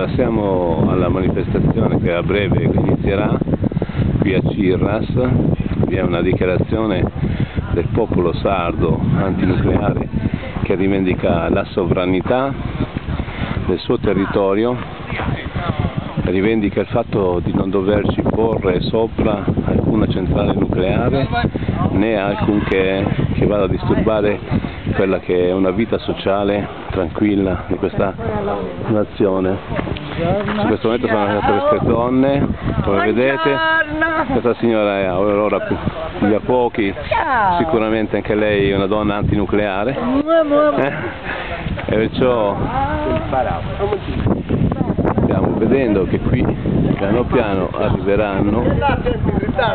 Passiamo alla manifestazione che a breve inizierà qui a Cirras. Vi è una dichiarazione del popolo sardo antinucleare che rivendica la sovranità del suo territorio, rivendica il fatto di non doverci porre sopra alcuna centrale nucleare né alcunché che vada a disturbare quella che è una vita sociale tranquilla di questa nazione. In questo momento sono arrivate queste donne, come vedete. Questa signora è Aurora Pugliapochi, sicuramente anche lei è una donna antinucleare, e perciò stiamo vedendo che qui piano piano arriveranno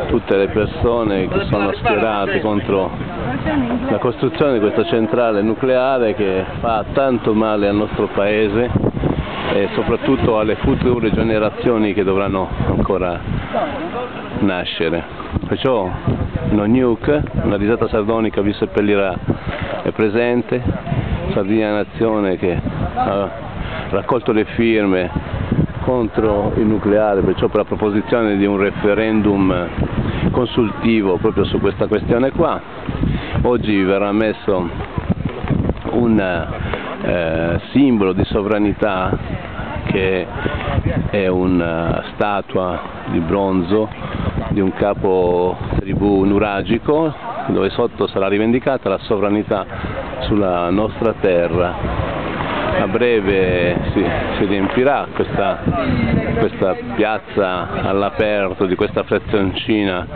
tutte le persone che sono schierate contro la costruzione di questa centrale nucleare che fa tanto male al nostro paese e soprattutto alle future generazioni che dovranno ancora nascere. Perciò No Nuke, una risata sardonica vi seppellirà, è presente. Sardinia Nazione che ha raccolto le firme contro il nucleare, perciò per la proposizione di un referendum consultivo proprio su questa questione qua. Oggi verrà messo un simbolo di sovranità che è una statua di bronzo di un capo tribù nuragico, dove sotto sarà rivendicata la sovranità sulla nostra terra. A breve si riempirà questa piazza all'aperto di questa frazioncina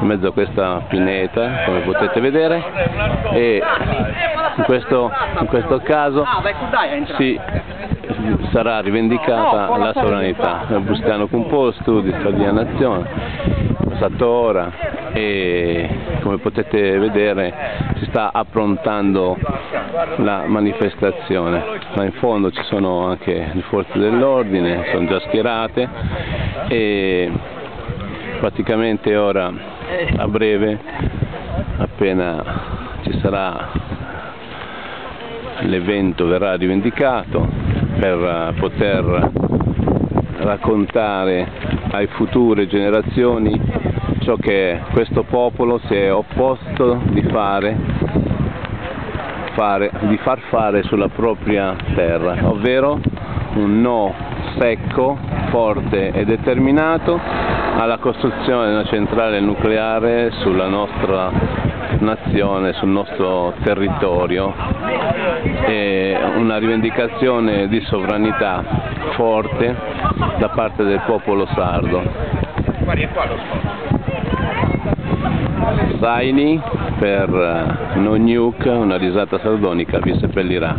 in mezzo a questa pineta, come potete vedere, e in questo caso sarà rivendicata la sovranità. Il Bustiano Composto di Sardinia Nazione, ora, e come potete vedere si sta approntando la manifestazione, ma in fondo ci sono anche le forze dell'ordine, sono già schierate e praticamente ora a breve, appena ci sarà l'evento, verrà rivendicato per poter raccontare alle future generazioni ciò che questo popolo si è opposto di far fare sulla propria terra, ovvero un no secco, forte e determinato alla costruzione di una centrale nucleare sulla nostra nazione, sul nostro territorio, e una rivendicazione di sovranità forte da parte del popolo sardo. Zaini per No Nuke, una risata sardonica vi seppellirà.